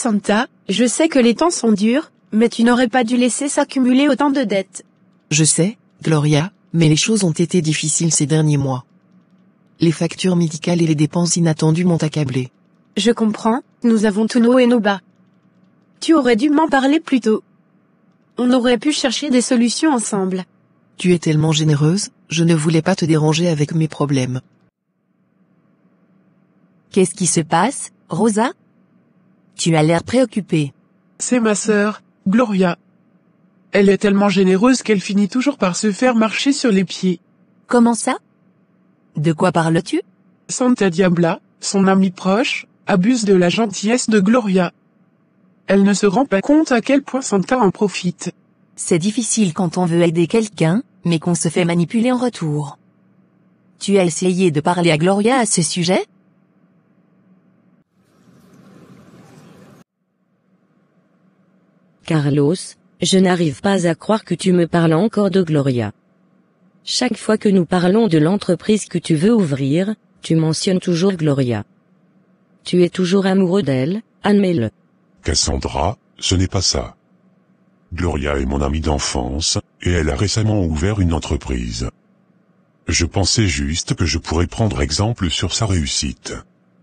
Santa, je sais que les temps sont durs, mais tu n'aurais pas dû laisser s'accumuler autant de dettes. Je sais, Gloria, mais les choses ont été difficiles ces derniers mois. Les factures médicales et les dépenses inattendues m'ont accablé. Je comprends, nous avons tous nos hauts et nos bas. Tu aurais dû m'en parler plus tôt. On aurait pu chercher des solutions ensemble. Tu es tellement généreuse, je ne voulais pas te déranger avec mes problèmes. Qu'est-ce qui se passe, Rosa? Tu as l'air préoccupée. C'est ma sœur, Gloria. Elle est tellement généreuse qu'elle finit toujours par se faire marcher sur les pieds. Comment ça? De quoi parles-tu? Santa Diabla, son amie proche, abuse de la gentillesse de Gloria. Elle ne se rend pas compte à quel point Santa en profite. C'est difficile quand on veut aider quelqu'un, mais qu'on se fait manipuler en retour. Tu as essayé de parler à Gloria à ce sujet? Carlos, je n'arrive pas à croire que tu me parles encore de Gloria. Chaque fois que nous parlons de l'entreprise que tu veux ouvrir, tu mentionnes toujours Gloria. Tu es toujours amoureux d'elle, admets-le. Cassandra, ce n'est pas ça. Gloria est mon amie d'enfance, et elle a récemment ouvert une entreprise. Je pensais juste que je pourrais prendre exemple sur sa réussite.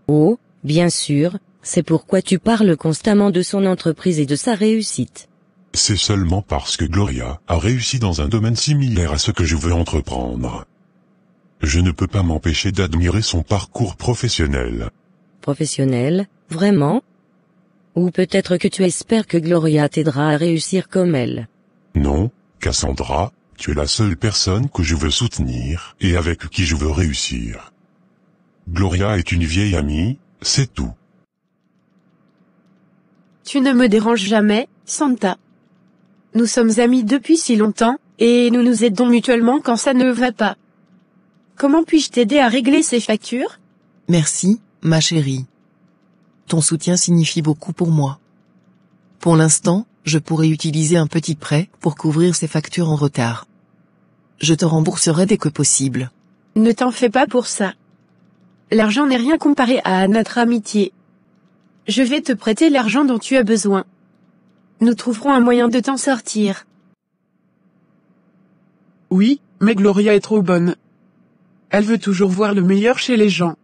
Oh, bien sûr, c'est pourquoi tu parles constamment de son entreprise et de sa réussite. C'est seulement parce que Gloria a réussi dans un domaine similaire à ce que je veux entreprendre. Je ne peux pas m'empêcher d'admirer son parcours professionnel. Professionnel, vraiment? Ou peut-être que tu espères que Gloria t'aidera à réussir comme elle. Non, Cassandra, tu es la seule personne que je veux soutenir et avec qui je veux réussir. Gloria est une vieille amie, c'est tout. Tu ne me déranges jamais, Santa. Nous sommes amis depuis si longtemps, et nous nous aidons mutuellement quand ça ne va pas. Comment puis-je t'aider à régler ces factures? Merci, ma chérie. Ton soutien signifie beaucoup pour moi. Pour l'instant, je pourrais utiliser un petit prêt pour couvrir ces factures en retard. Je te rembourserai dès que possible. Ne t'en fais pas pour ça. L'argent n'est rien comparé à notre amitié. Je vais te prêter l'argent dont tu as besoin. Nous trouverons un moyen de t'en sortir. Oui, mais Gloria est trop bonne. Elle veut toujours voir le meilleur chez les gens.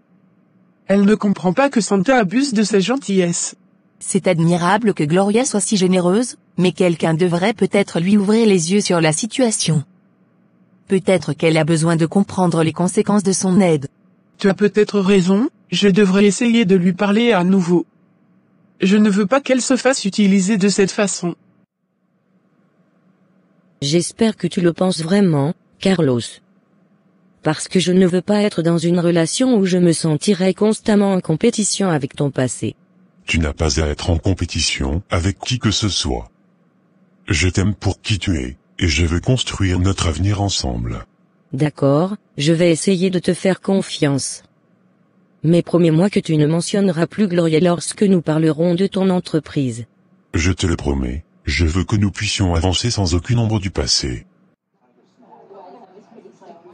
Elle ne comprend pas que Santa abuse de sa gentillesse. C'est admirable que Gloria soit si généreuse, mais quelqu'un devrait peut-être lui ouvrir les yeux sur la situation. Peut-être qu'elle a besoin de comprendre les conséquences de son aide. Tu as peut-être raison, je devrais essayer de lui parler à nouveau. Je ne veux pas qu'elle se fasse utiliser de cette façon. J'espère que tu le penses vraiment, Carlos. Parce que je ne veux pas être dans une relation où je me sentirai constamment en compétition avec ton passé. Tu n'as pas à être en compétition avec qui que ce soit. Je t'aime pour qui tu es, et je veux construire notre avenir ensemble. D'accord, je vais essayer de te faire confiance. Mais promets-moi que tu ne mentionneras plus Gloria lorsque nous parlerons de ton entreprise. Je te le promets, je veux que nous puissions avancer sans aucune ombre du passé.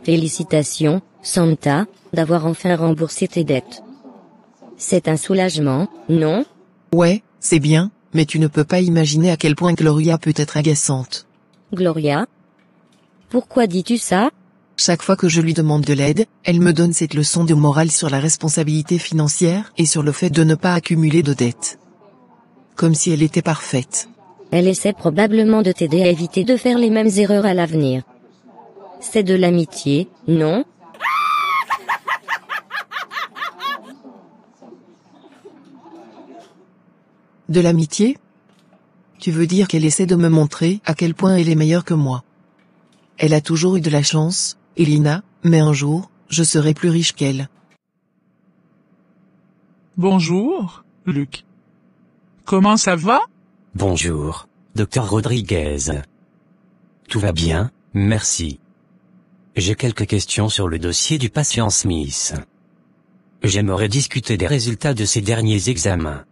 Félicitations, Santa, d'avoir enfin remboursé tes dettes. C'est un soulagement, non? Ouais, c'est bien, mais tu ne peux pas imaginer à quel point Gloria peut être agaçante. Gloria? Pourquoi dis-tu ça? Chaque fois que je lui demande de l'aide, elle me donne cette leçon de morale sur la responsabilité financière et sur le fait de ne pas accumuler de dettes. Comme si elle était parfaite. Elle essaie probablement de t'aider à éviter de faire les mêmes erreurs à l'avenir. C'est de l'amitié, non? De l'amitié? Tu veux dire qu'elle essaie de me montrer à quel point elle est meilleure que moi. Elle a toujours eu de la chance, Elina, mais un jour, je serai plus riche qu'elle. Bonjour, Luc. Comment ça va? Bonjour, docteur Rodriguez. Tout va bien, merci. J'ai quelques questions sur le dossier du patient Smith. J'aimerais discuter des résultats de ces derniers examens.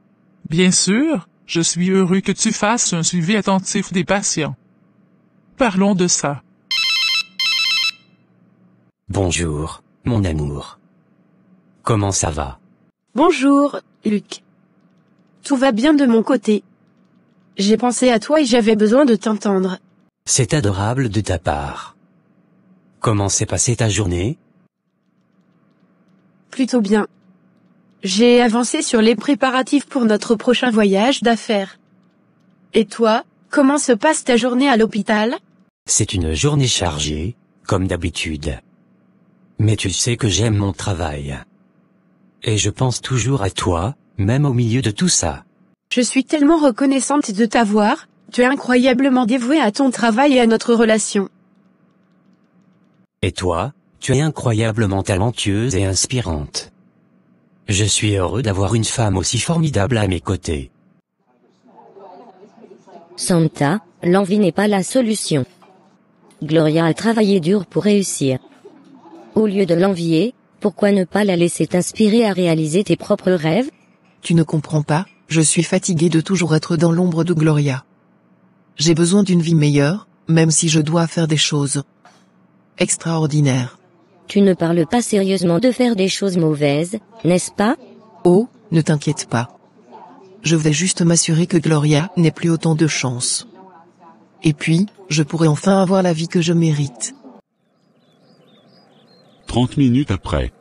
Bien sûr, je suis heureux que tu fasses un suivi attentif des patients. Parlons de ça. Bonjour, mon amour. Comment ça va? Bonjour, Luc. Tout va bien de mon côté. J'ai pensé à toi et j'avais besoin de t'entendre. C'est adorable de ta part. Comment s'est passée ta journée? Plutôt bien. J'ai avancé sur les préparatifs pour notre prochain voyage d'affaires. Et toi, comment se passe ta journée à l'hôpital? C'est une journée chargée, comme d'habitude. Mais tu sais que j'aime mon travail. Et je pense toujours à toi, même au milieu de tout ça. Je suis tellement reconnaissante de t'avoir, tu es incroyablement dévoué à ton travail et à notre relation. Et toi, tu es incroyablement talentueuse et inspirante. Je suis heureux d'avoir une femme aussi formidable à mes côtés. Santa, l'envie n'est pas la solution. Gloria a travaillé dur pour réussir. Au lieu de l'envier, pourquoi ne pas la laisser t'inspirer à réaliser tes propres rêves? Tu ne comprends pas, je suis fatigué de toujours être dans l'ombre de Gloria. J'ai besoin d'une vie meilleure, même si je dois faire des choses extraordinaires. Tu ne parles pas sérieusement de faire des choses mauvaises, n'est-ce pas? Oh, ne t'inquiète pas. Je vais juste m'assurer que Gloria n'ait plus autant de chance. Et puis, je pourrai enfin avoir la vie que je mérite. 30 minutes après.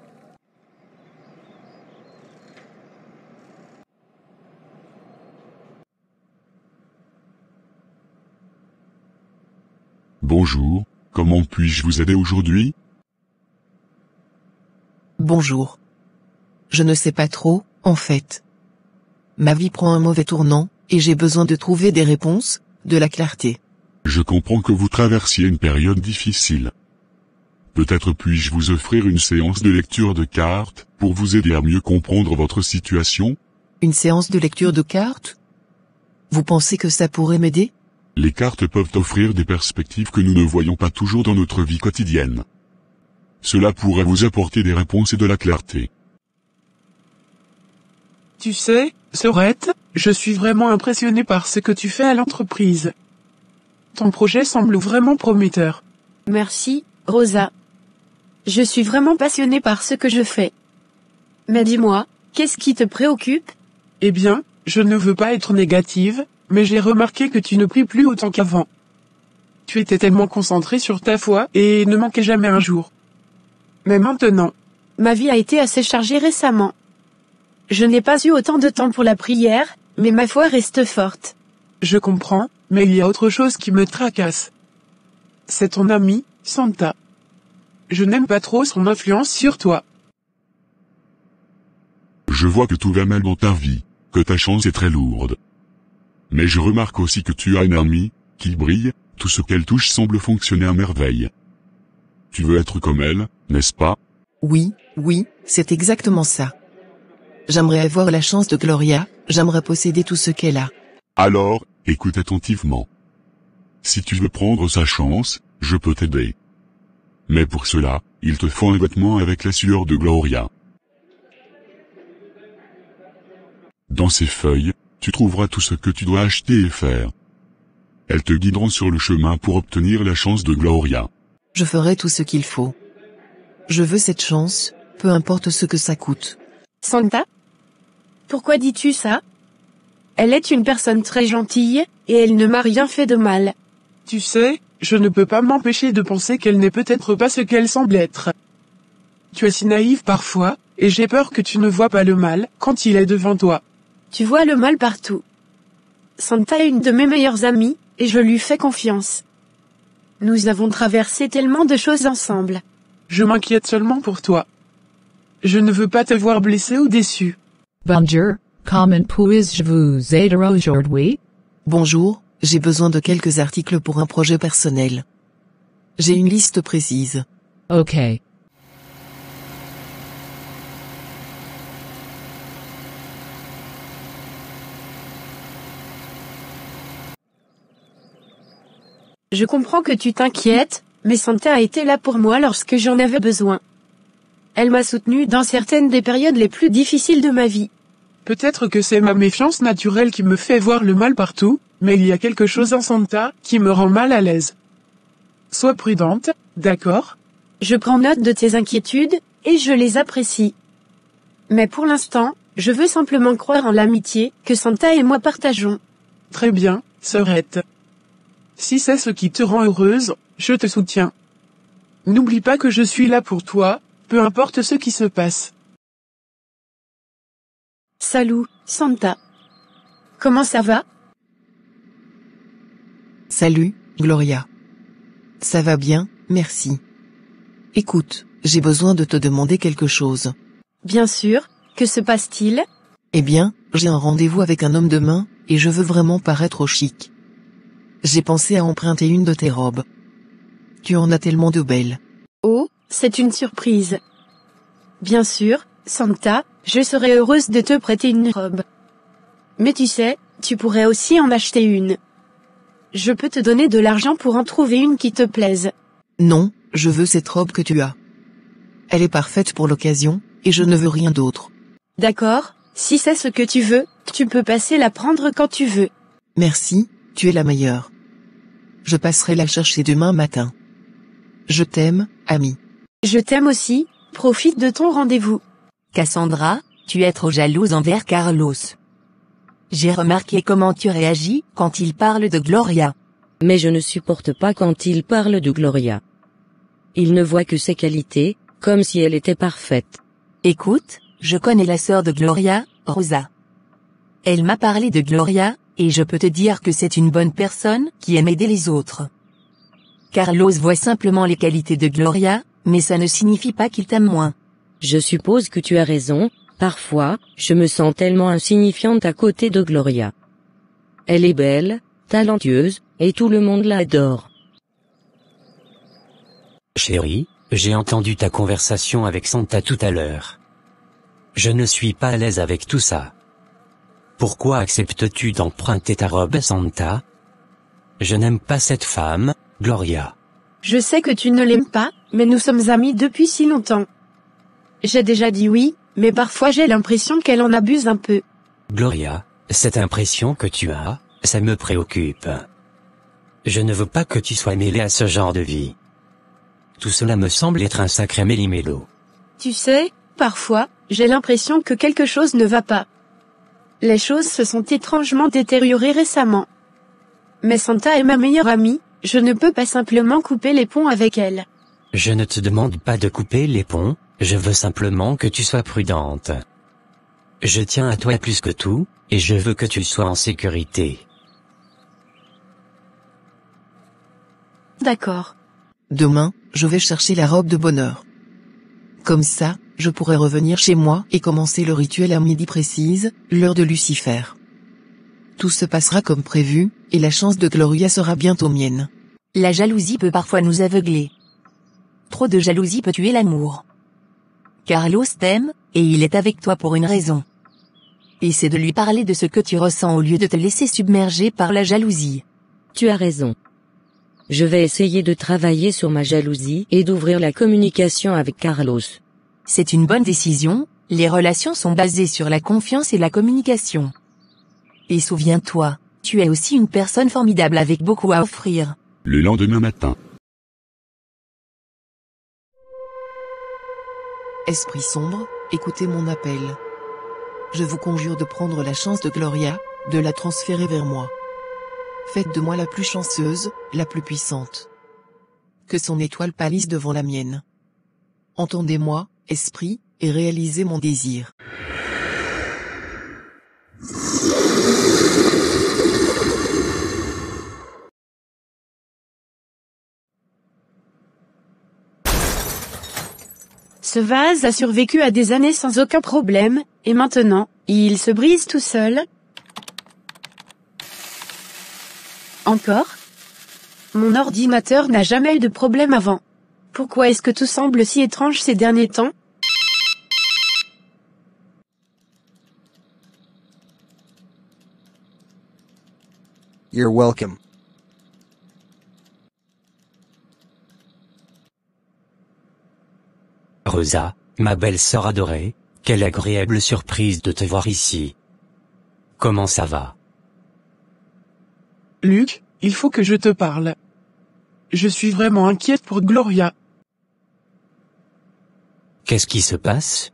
Bonjour, comment puis-je vous aider aujourd'hui? Bonjour. Je ne sais pas trop, en fait. Ma vie prend un mauvais tournant, et j'ai besoin de trouver des réponses, de la clarté. Je comprends que vous traversiez une période difficile. Peut-être puis-je vous offrir une séance de lecture de cartes, pour vous aider à mieux comprendre votre situation? Une séance de lecture de cartes? Vous pensez que ça pourrait m'aider? Les cartes peuvent offrir des perspectives que nous ne voyons pas toujours dans notre vie quotidienne. Cela pourrait vous apporter des réponses et de la clarté. Tu sais, Sorette, je suis vraiment impressionné par ce que tu fais à l'entreprise. Ton projet semble vraiment prometteur. Merci, Rosa. Je suis vraiment passionnée par ce que je fais. Mais dis-moi, qu'est-ce qui te préoccupe? Eh bien, je ne veux pas être négative, mais j'ai remarqué que tu ne pries plus autant qu'avant. Tu étais tellement concentrée sur ta foi et ne manquais jamais un jour. Mais maintenant, Ma vie a été assez chargée récemment. Je n'ai pas eu autant de temps pour la prière, mais ma foi reste forte. je comprends, mais il y a autre chose qui me tracasse. C'est ton amie, Santa. Je n'aime pas trop son influence sur toi. Je vois que tout va mal dans ta vie, que ta chance est très lourde. Mais je remarque aussi que tu as une amie, qui brille, tout ce qu'elle touche semble fonctionner à merveille. Tu veux être comme elle, n'est-ce pas? Oui, c'est exactement ça. J'aimerais avoir la chance de Gloria, j'aimerais posséder tout ce qu'elle a. Alors, écoute attentivement. Si tu veux prendre sa chance, je peux t'aider. Mais pour cela, il te faut un vêtement avec la sueur de Gloria. Dans ces feuilles, tu trouveras tout ce que tu dois acheter et faire. Elles te guideront sur le chemin pour obtenir la chance de Gloria. Je ferai tout ce qu'il faut. Je veux cette chance, peu importe ce que ça coûte. Santa? Pourquoi dis-tu ça? Elle est une personne très gentille, et elle ne m'a rien fait de mal. Tu sais, je ne peux pas m'empêcher de penser qu'elle n'est peut-être pas ce qu'elle semble être. Tu es si naïve parfois, et j'ai peur que tu ne vois pas le mal quand il est devant toi. Tu vois le mal partout. Santa est une de mes meilleures amies, et je lui fais confiance. Nous avons traversé tellement de choses ensemble. Je m'inquiète seulement pour toi. Je ne veux pas te voir blessé ou déçu. Bonjour, comment puis-je vous aider aujourd'hui? Bonjour, j'ai besoin de quelques articles pour un projet personnel. J'ai une liste précise. Ok. Je comprends que tu t'inquiètes, mais Santa a été là pour moi lorsque j'en avais besoin. Elle m'a soutenue dans certaines des périodes les plus difficiles de ma vie. Peut-être que c'est ma méfiance naturelle qui me fait voir le mal partout, mais il y a quelque chose en Santa qui me rend mal à l'aise. Sois prudente, d'accord? Je prends note de tes inquiétudes, et je les apprécie. Mais pour l'instant, je veux simplement croire en l'amitié que Santa et moi partageons. Très bien, sœurette. Si c'est ce qui te rend heureuse, je te soutiens. N'oublie pas que je suis là pour toi, peu importe ce qui se passe. Salut, Santa. Comment ça va? Salut, Gloria. Ça va bien, merci. Écoute, j'ai besoin de te demander quelque chose. Bien sûr, que se passe-t-il? Eh bien, j'ai un rendez-vous avec un homme demain, et je veux vraiment paraître au chic. J'ai pensé à emprunter une de tes robes. Tu en as tellement de belles. Oh, c'est une surprise. Bien sûr, Santa, je serais heureuse de te prêter une robe. Mais tu sais, tu pourrais aussi en acheter une. Je peux te donner de l'argent pour en trouver une qui te plaise. Non, je veux cette robe que tu as. Elle est parfaite pour l'occasion, et je ne veux rien d'autre. D'accord, si c'est ce que tu veux, tu peux passer la prendre quand tu veux. Merci, tu es la meilleure. Je passerai la chercher demain matin. Je t'aime, ami. Je t'aime aussi, profite de ton rendez-vous. Cassandra, tu es trop jalouse envers Carlos. J'ai remarqué comment tu réagis quand il parle de Gloria. Mais je ne supporte pas quand il parle de Gloria. Il ne voit que ses qualités, comme si elle était parfaite. Écoute, je connais la sœur de Gloria, Rosa. Elle m'a parlé de Gloria, et je peux te dire que c'est une bonne personne qui aime aider les autres. Carlos voit simplement les qualités de Gloria, mais ça ne signifie pas qu'il t'aime moins. Je suppose que tu as raison, parfois, je me sens tellement insignifiante à côté de Gloria. Elle est belle, talentueuse, et tout le monde l'adore. Chérie, j'ai entendu ta conversation avec Santa tout à l'heure. Je ne suis pas à l'aise avec tout ça. Pourquoi acceptes-tu d'emprunter ta robe à Santa? Je n'aime pas cette femme, Gloria. Je sais que tu ne l'aimes pas, mais nous sommes amis depuis si longtemps. J'ai déjà dit oui, mais parfois j'ai l'impression qu'elle en abuse un peu. Gloria, cette impression que tu as, ça me préoccupe. Je ne veux pas que tu sois mêlée à ce genre de vie. Tout cela me semble être un sacré méli-mélo. Tu sais, parfois, j'ai l'impression que quelque chose ne va pas. Les choses se sont étrangement détériorées récemment. Mais Santa est ma meilleure amie, je ne peux pas simplement couper les ponts avec elle. Je ne te demande pas de couper les ponts, je veux simplement que tu sois prudente. Je tiens à toi plus que tout, et je veux que tu sois en sécurité. D'accord. Demain, je vais chercher la robe de bonheur. Comme ça, je pourrai revenir chez moi et commencer le rituel à midi précise, l'heure de Lucifer. Tout se passera comme prévu, et la chance de Gloria sera bientôt mienne. La jalousie peut parfois nous aveugler. Trop de jalousie peut tuer l'amour. Carlos t'aime, et il est avec toi pour une raison. Essaie de lui parler de ce que tu ressens au lieu de te laisser submerger par la jalousie. Tu as raison. Je vais essayer de travailler sur ma jalousie et d'ouvrir la communication avec Carlos. C'est une bonne décision, les relations sont basées sur la confiance et la communication. Et souviens-toi, tu es aussi une personne formidable avec beaucoup à offrir. Le lendemain matin. Esprit sombre, écoutez mon appel. Je vous conjure de prendre la chance de Gloria, de la transférer vers moi. Faites de moi la plus chanceuse, la plus puissante. Que son étoile pâlisse devant la mienne. Entendez-moi, esprit, et réalisez mon désir. Ce vase a survécu à des années sans aucun problème, et maintenant, il se brise tout seul. Encore? Mon ordinateur n'a jamais eu de problème avant. Pourquoi est-ce que tout semble si étrange ces derniers temps? You're welcome. Rosa, ma belle-sœur adorée, quelle agréable surprise de te voir ici. Comment ça va? Luc, il faut que je te parle. Je suis vraiment inquiète pour Gloria. Qu'est-ce qui se passe?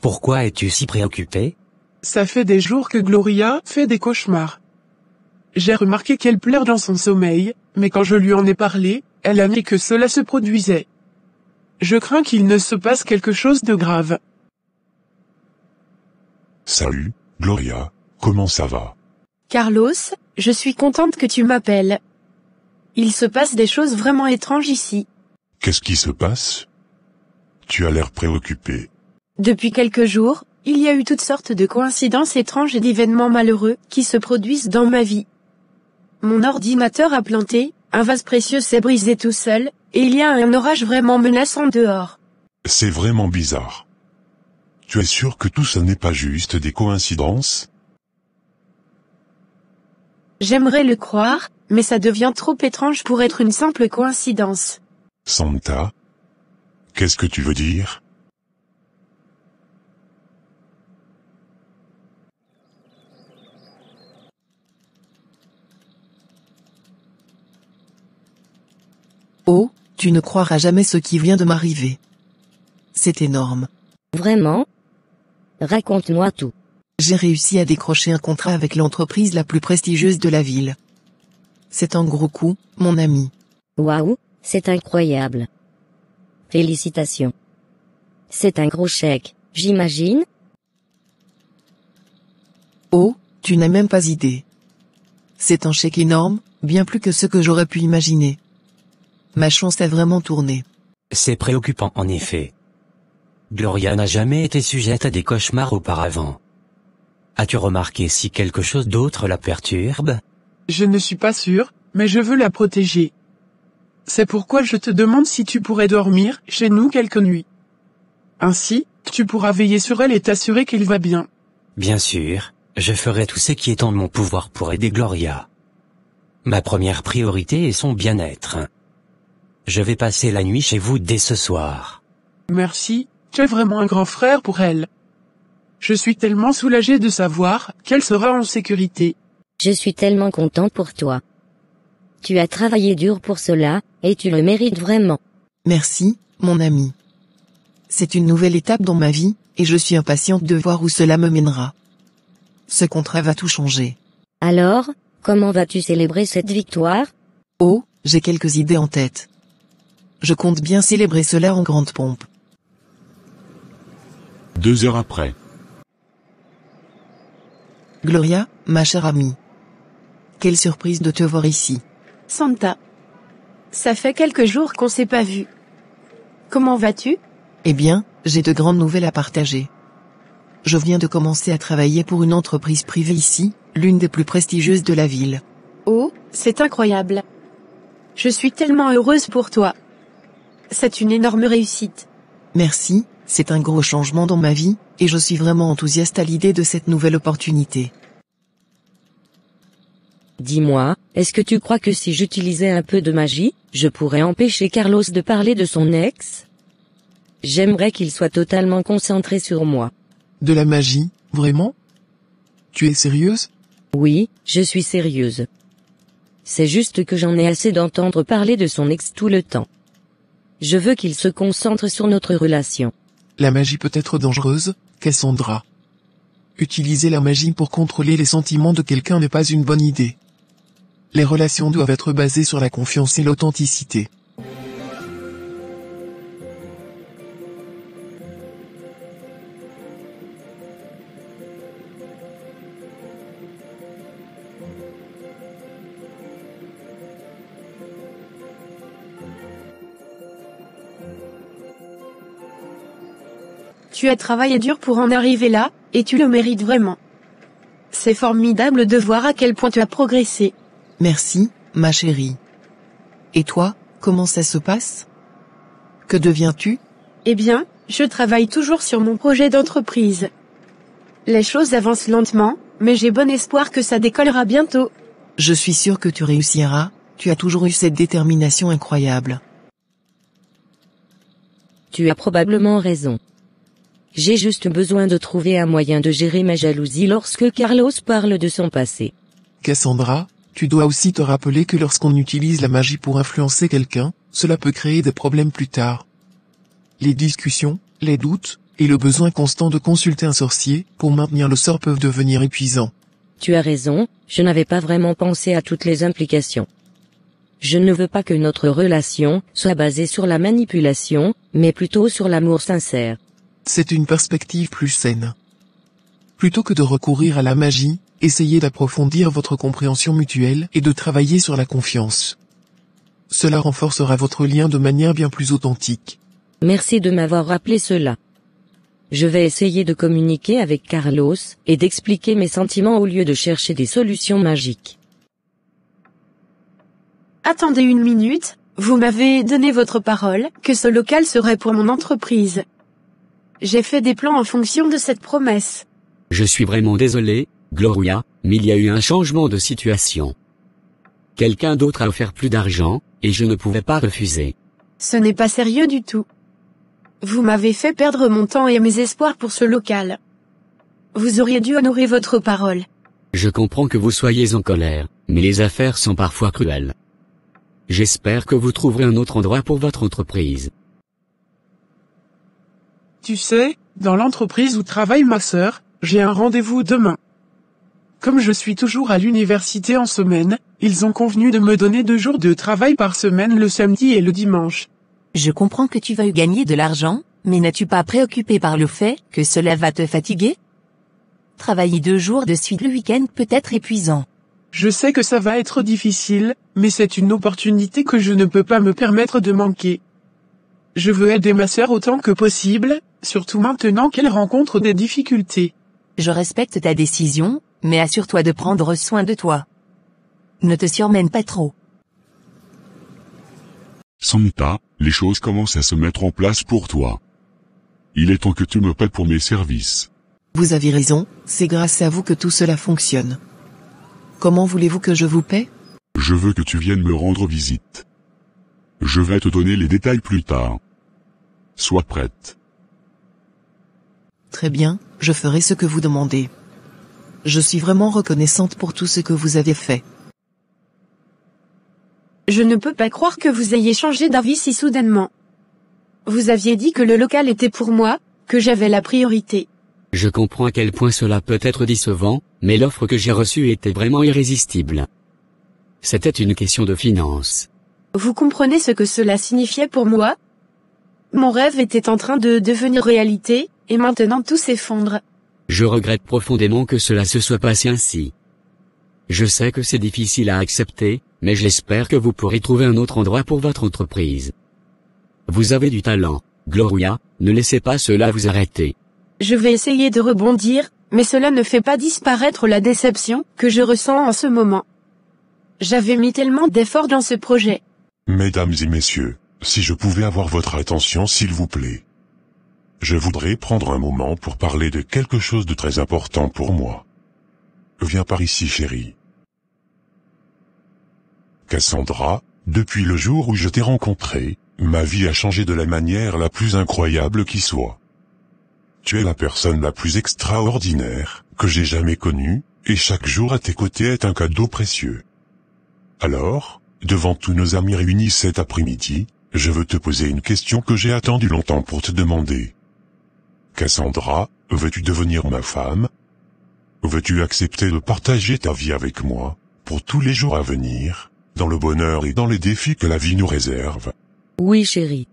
Pourquoi es-tu si préoccupé? Ça fait des jours que Gloria fait des cauchemars. J'ai remarqué qu'elle pleure dans son sommeil, mais quand je lui en ai parlé, elle a nié que cela se produisait. Je crains qu'il ne se passe quelque chose de grave. Salut, Gloria, comment ça va? Carlos, je suis contente que tu m'appelles. Il se passe des choses vraiment étranges ici. Qu'est-ce qui se passe? Tu as l'air préoccupé. Depuis quelques jours, il y a eu toutes sortes de coïncidences étranges et d'événements malheureux qui se produisent dans ma vie. Mon ordinateur a planté, un vase précieux s'est brisé tout seul, et il y a un orage vraiment menaçant dehors. C'est vraiment bizarre. Tu es sûr que tout ça n'est pas juste des coïncidences? J'aimerais le croire, mais ça devient trop étrange pour être une simple coïncidence. Santa? Qu'est-ce que tu veux dire? Oh, tu ne croiras jamais ce qui vient de m'arriver. C'est énorme. Vraiment? Raconte-moi tout. J'ai réussi à décrocher un contrat avec l'entreprise la plus prestigieuse de la ville. C'est un gros coup, mon ami. Waouh, c'est incroyable. Félicitations. C'est un gros chèque, j'imagine? Oh, tu n'as même pas idée. C'est un chèque énorme, bien plus que ce que j'aurais pu imaginer. Ma chance a vraiment tourné. C'est préoccupant en effet. Gloria n'a jamais été sujette à des cauchemars auparavant. As-tu remarqué si quelque chose d'autre la perturbe? Je ne suis pas sûr, mais je veux la protéger. C'est pourquoi je te demande si tu pourrais dormir chez nous quelques nuits. Ainsi, tu pourras veiller sur elle et t'assurer qu'elle va bien. Bien sûr, je ferai tout ce qui est en mon pouvoir pour aider Gloria. Ma première priorité est son bien-être. Je vais passer la nuit chez vous dès ce soir. Merci, tu es vraiment un grand frère pour elle. Je suis tellement soulagé de savoir qu'elle sera en sécurité. Je suis tellement contente pour toi. Tu as travaillé dur pour cela, et tu le mérites vraiment. Merci, mon ami. C'est une nouvelle étape dans ma vie, et je suis impatiente de voir où cela me mènera. Ce contrat va tout changer. Alors, comment vas-tu célébrer cette victoire? Oh, j'ai quelques idées en tête. Je compte bien célébrer cela en grande pompe. 2 heures après. Gloria, ma chère amie. Quelle surprise de te voir ici. Santa. Ça fait quelques jours qu'on s'est pas vu. Comment vas-tu? Eh bien, j'ai de grandes nouvelles à partager. Je viens de commencer à travailler pour une entreprise privée ici, l'une des plus prestigieuses de la ville. Oh, c'est incroyable. Je suis tellement heureuse pour toi. C'est une énorme réussite. Merci, c'est un gros changement dans ma vie, et je suis vraiment enthousiaste à l'idée de cette nouvelle opportunité. Dis-moi, est-ce que tu crois que si j'utilisais un peu de magie, je pourrais empêcher Carlos de parler de son ex? J'aimerais qu'il soit totalement concentré sur moi. De la magie, vraiment? Tu es sérieuse? Oui, je suis sérieuse. C'est juste que j'en ai assez d'entendre parler de son ex tout le temps. Je veux qu'il se concentre sur notre relation. La magie peut être dangereuse, Cassandra. Utiliser la magie pour contrôler les sentiments de quelqu'un n'est pas une bonne idée. Les relations doivent être basées sur la confiance et l'authenticité. Tu as travaillé dur pour en arriver là, et tu le mérites vraiment. C'est formidable de voir à quel point tu as progressé. Merci, ma chérie. Et toi, comment ça se passe? Que deviens-tu? Eh bien, je travaille toujours sur mon projet d'entreprise. Les choses avancent lentement, mais j'ai bon espoir que ça décollera bientôt. Je suis sûre que tu réussiras, tu as toujours eu cette détermination incroyable. Tu as probablement raison. J'ai juste besoin de trouver un moyen de gérer ma jalousie lorsque Carlos parle de son passé. Cassandra, tu dois aussi te rappeler que lorsqu'on utilise la magie pour influencer quelqu'un, cela peut créer des problèmes plus tard. Les discussions, les doutes, et le besoin constant de consulter un sorcier pour maintenir le sort peuvent devenir épuisants. Tu as raison, je n'avais pas vraiment pensé à toutes les implications. Je ne veux pas que notre relation soit basée sur la manipulation, mais plutôt sur l'amour sincère. C'est une perspective plus saine. Plutôt que de recourir à la magie, essayez d'approfondir votre compréhension mutuelle et de travailler sur la confiance. Cela renforcera votre lien de manière bien plus authentique. Merci de m'avoir rappelé cela. Je vais essayer de communiquer avec Carlos et d'expliquer mes sentiments au lieu de chercher des solutions magiques. Attendez une minute, vous m'avez donné votre parole que ce local serait pour mon entreprise. J'ai fait des plans en fonction de cette promesse. Je suis vraiment désolé, Gloria, mais il y a eu un changement de situation. Quelqu'un d'autre a offert plus d'argent, et je ne pouvais pas refuser. Ce n'est pas sérieux du tout. Vous m'avez fait perdre mon temps et mes espoirs pour ce local. Vous auriez dû honorer votre parole. Je comprends que vous soyez en colère, mais les affaires sont parfois cruelles. J'espère que vous trouverez un autre endroit pour votre entreprise. Tu sais, dans l'entreprise où travaille ma sœur, j'ai un rendez-vous demain. Comme je suis toujours à l'université en semaine, ils ont convenu de me donner 2 jours de travail par semaine le samedi et le dimanche. Je comprends que tu veuilles gagner de l'argent, mais n'es-tu pas préoccupé par le fait que cela va te fatiguer? Travailler 2 jours de suite le week-end peut être épuisant. Je sais que ça va être difficile, mais c'est une opportunité que je ne peux pas me permettre de manquer. Je veux aider ma sœur autant que possible, surtout maintenant qu'elle rencontre des difficultés. Je respecte ta décision, mais assure-toi de prendre soin de toi. Ne te surmène pas trop. Santa, les choses commencent à se mettre en place pour toi. Il est temps que tu me paies pour mes services. Vous avez raison, c'est grâce à vous que tout cela fonctionne. Comment voulez-vous que je vous paie? Je veux que tu viennes me rendre visite. Je vais te donner les détails plus tard. Sois prête. Très bien, je ferai ce que vous demandez. Je suis vraiment reconnaissante pour tout ce que vous avez fait. Je ne peux pas croire que vous ayez changé d'avis si soudainement. Vous aviez dit que le local était pour moi, que j'avais la priorité. Je comprends à quel point cela peut être décevant, mais l'offre que j'ai reçue était vraiment irrésistible. C'était une question de finances. Vous comprenez ce que cela signifiait pour moi? Mon rêve était en train de devenir réalité, et maintenant tout s'effondre. Je regrette profondément que cela se soit passé ainsi. Je sais que c'est difficile à accepter, mais j'espère que vous pourrez trouver un autre endroit pour votre entreprise. Vous avez du talent, Gloria, ne laissez pas cela vous arrêter. Je vais essayer de rebondir, mais cela ne fait pas disparaître la déception que je ressens en ce moment. J'avais mis tellement d'efforts dans ce projet. Mesdames et messieurs, si je pouvais avoir votre attention s'il vous plaît. Je voudrais prendre un moment pour parler de quelque chose de très important pour moi. Viens par ici, chérie. Cassandra, depuis le jour où je t'ai rencontré, ma vie a changé de la manière la plus incroyable qui soit. Tu es la personne la plus extraordinaire que j'ai jamais connue, et chaque jour à tes côtés est un cadeau précieux. Alors, devant tous nos amis réunis cet après-midi, je veux te poser une question que j'ai attendu longtemps pour te demander. Cassandra, veux-tu devenir ma femme? Veux-tu accepter de partager ta vie avec moi, pour tous les jours à venir, dans le bonheur et dans les défis que la vie nous réserve? Oui, chérie.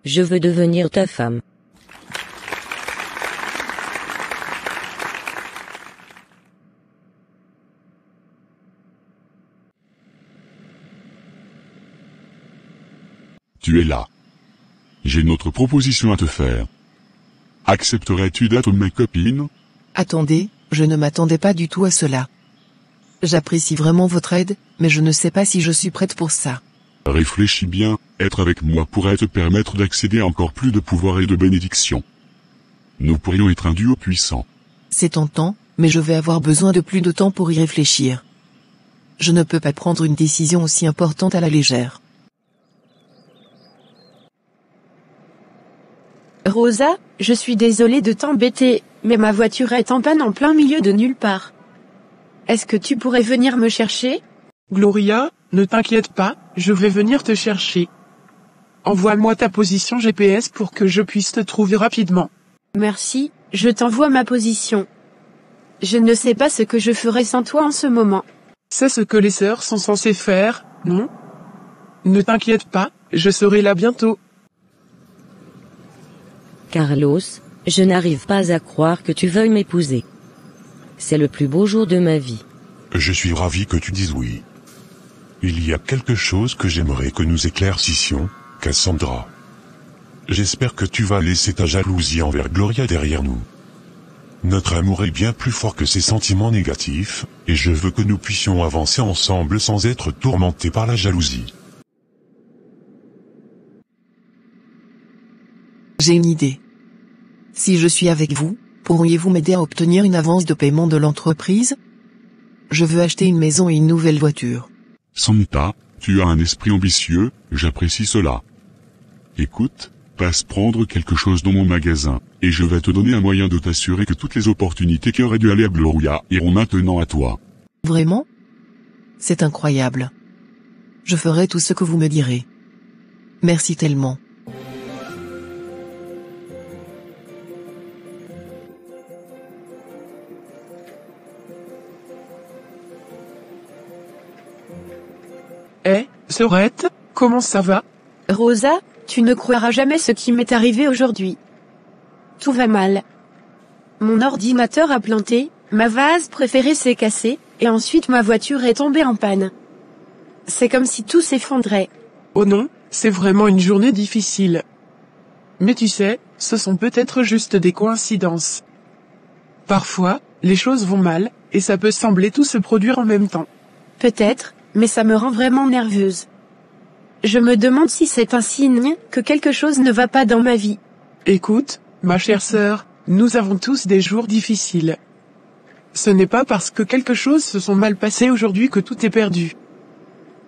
Je veux devenir ta femme. Tu es là. J'ai une autre proposition à te faire. Accepterais-tu d'être ma copine? Attendez, je ne m'attendais pas du tout à cela. J'apprécie vraiment votre aide, mais je ne sais pas si je suis prête pour ça. Réfléchis bien, être avec moi pourrait te permettre d'accéder à encore plus de pouvoir et de bénédictions. Nous pourrions être un duo puissant. C'est tentant, mais je vais avoir besoin de plus de temps pour y réfléchir. Je ne peux pas prendre une décision aussi importante à la légère. Rosa, je suis désolée de t'embêter, mais ma voiture est en panne en plein milieu de nulle part. Est-ce que tu pourrais venir me chercher? Gloria, ne t'inquiète pas, je vais venir te chercher. Envoie-moi ta position GPS pour que je puisse te trouver rapidement. Merci, je t'envoie ma position. Je ne sais pas ce que je ferais sans toi en ce moment. C'est ce que les sœurs sont censées faire, non? Ne t'inquiète pas, je serai là bientôt. Carlos, je n'arrive pas à croire que tu veuilles m'épouser. C'est le plus beau jour de ma vie. Je suis ravi que tu dises oui. Il y a quelque chose que j'aimerais que nous éclaircissions, Cassandra. J'espère que tu vas laisser ta jalousie envers Gloria derrière nous. Notre amour est bien plus fort que ces sentiments négatifs, et je veux que nous puissions avancer ensemble sans être tourmentés par la jalousie. J'ai une idée. Si je suis avec vous, pourriez-vous m'aider à obtenir une avance de paiement de l'entreprise? Je veux acheter une maison et une nouvelle voiture. Santa, tu as un esprit ambitieux, j'apprécie cela. Écoute, passe prendre quelque chose dans mon magasin, et je vais te donner un moyen de t'assurer que toutes les opportunités qui auraient dû aller à Gloria iront maintenant à toi. Vraiment? C'est incroyable. Je ferai tout ce que vous me direz. Merci tellement. Sorette, comment ça va? Rosa, tu ne croiras jamais ce qui m'est arrivé aujourd'hui. Tout va mal. Mon ordinateur a planté, ma vase préférée s'est cassée, et ensuite ma voiture est tombée en panne. C'est comme si tout s'effondrait. Oh non, c'est vraiment une journée difficile. Mais tu sais, ce sont peut-être juste des coïncidences. Parfois, les choses vont mal, et ça peut sembler tout se produire en même temps. Peut-être, mais ça me rend vraiment nerveuse. Je me demande si c'est un signe que quelque chose ne va pas dans ma vie. Écoute, ma chère sœur, nous avons tous des jours difficiles. Ce n'est pas parce que quelque chose se sont mal passé aujourd'hui que tout est perdu.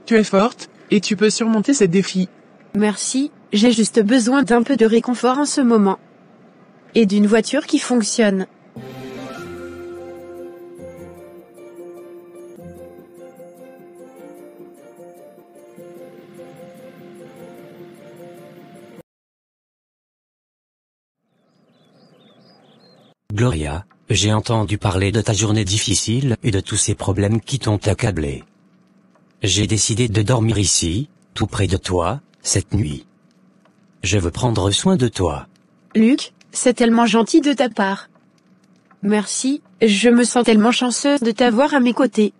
Tu es forte, et tu peux surmonter ces défis. Merci, j'ai juste besoin d'un peu de réconfort en ce moment. Et d'une voiture qui fonctionne. Gloria, j'ai entendu parler de ta journée difficile et de tous ces problèmes qui t'ont accablé. J'ai décidé de dormir ici, tout près de toi, cette nuit. Je veux prendre soin de toi. Luc, c'est tellement gentil de ta part. Merci, je me sens tellement chanceuse de t'avoir à mes côtés.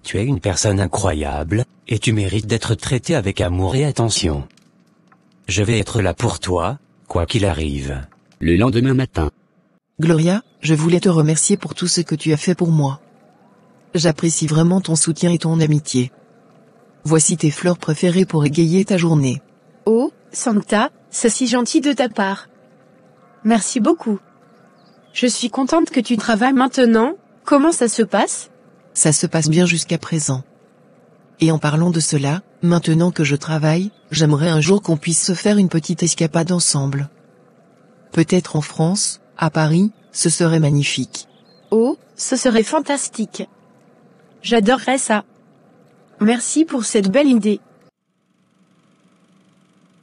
Tu es une personne incroyable, et tu mérites d'être traitée avec amour et attention. Je vais être là pour toi, quoi qu'il arrive. Le lendemain matin. Gloria, je voulais te remercier pour tout ce que tu as fait pour moi. J'apprécie vraiment ton soutien et ton amitié. Voici tes fleurs préférées pour égayer ta journée. Oh, Santa, c'est si gentil de ta part. Merci beaucoup. Je suis contente que tu travailles maintenant. Comment ça se passe? Ça se passe bien jusqu'à présent. Et en parlant de cela, maintenant que je travaille, j'aimerais un jour qu'on puisse se faire une petite escapade ensemble. Peut-être en France, à Paris, ce serait magnifique. Oh, ce serait fantastique. J'adorerais ça. Merci pour cette belle idée.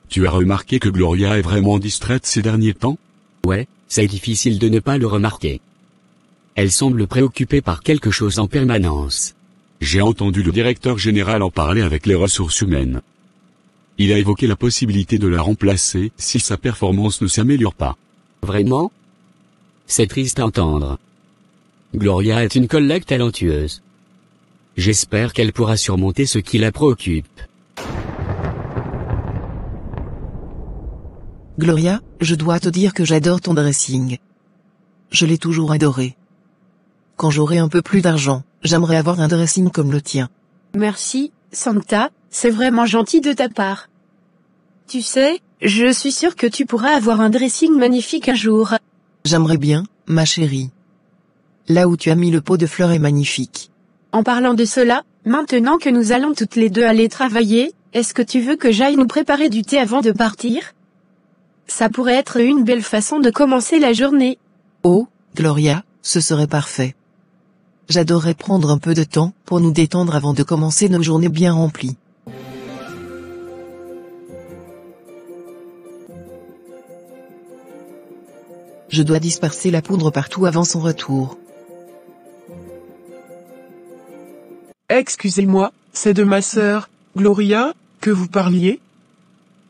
Tu as remarqué que Gloria est vraiment distraite ces derniers temps? Ouais, c'est difficile de ne pas le remarquer. Elle semble préoccupée par quelque chose en permanence. J'ai entendu le directeur général en parler avec les ressources humaines. Il a évoqué la possibilité de la remplacer si sa performance ne s'améliore pas. Vraiment? C'est triste à entendre. Gloria est une collègue talentueuse. J'espère qu'elle pourra surmonter ce qui la préoccupe. Gloria, je dois te dire que j'adore ton dressing. Je l'ai toujours adoré. Quand j'aurai un peu plus d'argent, j'aimerais avoir un dressing comme le tien. Merci, Santa, c'est vraiment gentil de ta part. Tu sais, je suis sûre que tu pourras avoir un dressing magnifique un jour. J'aimerais bien, ma chérie. Là où tu as mis le pot de fleurs est magnifique. En parlant de cela, maintenant que nous allons toutes les deux aller travailler, est-ce que tu veux que j'aille nous préparer du thé avant de partir? Ça pourrait être une belle façon de commencer la journée. Oh, Gloria, ce serait parfait. J'adorerais prendre un peu de temps pour nous détendre avant de commencer nos journées bien remplies. Je dois disperser la poudre partout avant son retour. Excusez-moi, c'est de ma sœur, Gloria, que vous parliez?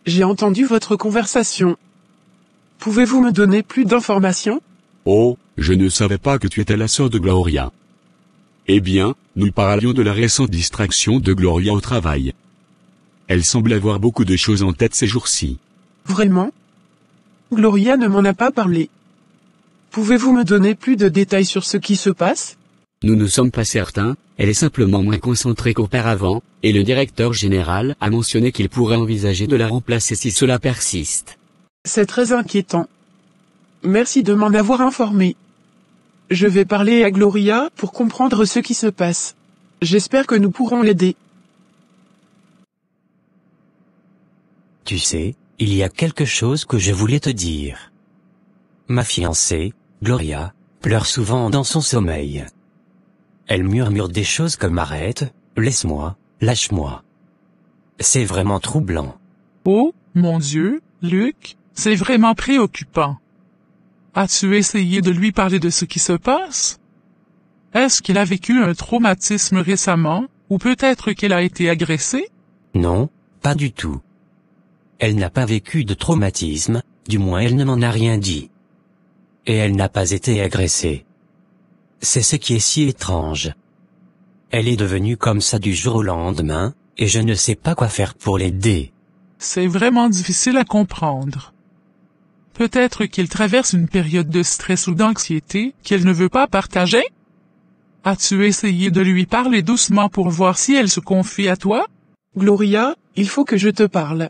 J'ai entendu votre conversation. Pouvez-vous me donner plus d'informations? Oh, je ne savais pas que tu étais la sœur de Gloria. Eh bien, nous parlions de la récente distraction de Gloria au travail. Elle semble avoir beaucoup de choses en tête ces jours-ci. Vraiment? Gloria ne m'en a pas parlé. Pouvez-vous me donner plus de détails sur ce qui se passe? Nous ne sommes pas certains, elle est simplement moins concentrée qu'auparavant, et le directeur général a mentionné qu'il pourrait envisager de la remplacer si cela persiste. C'est très inquiétant. Merci de m'en avoir informé. Je vais parler à Gloria pour comprendre ce qui se passe. J'espère que nous pourrons l'aider. Tu sais, il y a quelque chose que je voulais te dire. Ma fiancée, Gloria, pleure souvent dans son sommeil. Elle murmure des choses comme arrête, laisse-moi, lâche-moi. C'est vraiment troublant. Oh, mon Dieu, Luc, c'est vraiment préoccupant. As-tu essayé de lui parler de ce qui se passe? Est-ce qu'il a vécu un traumatisme récemment, ou peut-être qu'elle a été agressée? Non, pas du tout. Elle n'a pas vécu de traumatisme, du moins elle ne m'en a rien dit. Et elle n'a pas été agressée. C'est ce qui est si étrange. Elle est devenue comme ça du jour au lendemain, et je ne sais pas quoi faire pour l'aider. C'est vraiment difficile à comprendre. Peut-être qu'il traverse une période de stress ou d'anxiété qu'elle ne veut pas partager? As-tu essayé de lui parler doucement pour voir si elle se confie à toi? Gloria, il faut que je te parle.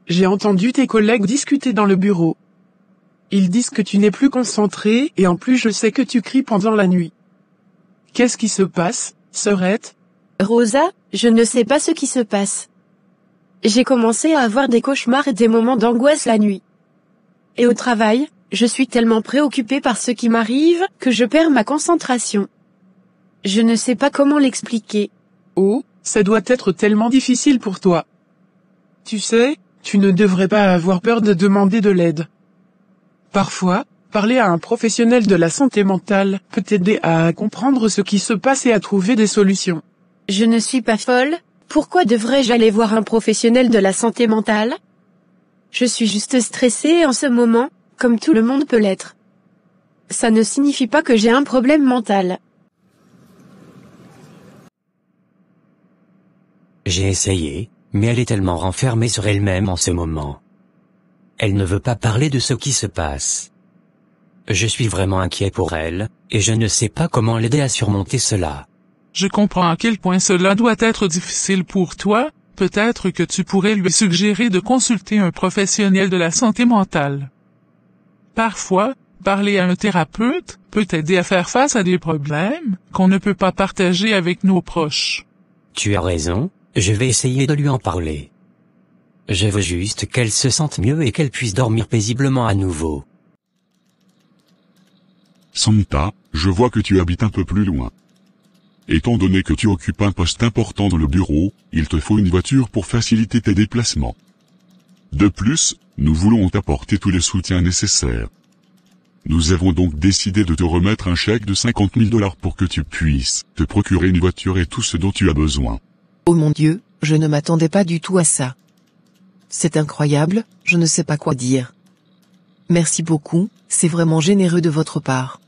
J'ai entendu tes collègues discuter dans le bureau. Ils disent que tu n'es plus concentrée et en plus je sais que tu cries pendant la nuit. Qu'est-ce qui se passe, sœurette? Rosa, je ne sais pas ce qui se passe. J'ai commencé à avoir des cauchemars et des moments d'angoisse la nuit. Et au travail, je suis tellement préoccupée par ce qui m'arrive que je perds ma concentration. Je ne sais pas comment l'expliquer. Oh, ça doit être tellement difficile pour toi. Tu sais, tu ne devrais pas avoir peur de demander de l'aide. Parfois, parler à un professionnel de la santé mentale peut t'aider à comprendre ce qui se passe et à trouver des solutions. Je ne suis pas folle, pourquoi devrais-je aller voir un professionnel de la santé mentale? Je suis juste stressée en ce moment, comme tout le monde peut l'être. Ça ne signifie pas que j'ai un problème mental. J'ai essayé, mais elle est tellement renfermée sur elle-même en ce moment. Elle ne veut pas parler de ce qui se passe. Je suis vraiment inquiet pour elle, et je ne sais pas comment l'aider à surmonter cela. Je comprends à quel point cela doit être difficile pour toi, peut-être que tu pourrais lui suggérer de consulter un professionnel de la santé mentale. Parfois, parler à un thérapeute peut aider à faire face à des problèmes qu'on ne peut pas partager avec nos proches. Tu as raison, je vais essayer de lui en parler. Je veux juste qu'elle se sente mieux et qu'elle puisse dormir paisiblement à nouveau. Santa, je vois que tu habites un peu plus loin. Étant donné que tu occupes un poste important dans le bureau, il te faut une voiture pour faciliter tes déplacements. De plus, nous voulons t'apporter tous les soutiens nécessaires. Nous avons donc décidé de te remettre un chèque de 50 000 $ pour que tu puisses te procurer une voiture et tout ce dont tu as besoin. Oh mon Dieu, je ne m'attendais pas du tout à ça. C'est incroyable, je ne sais pas quoi dire. Merci beaucoup, c'est vraiment généreux de votre part.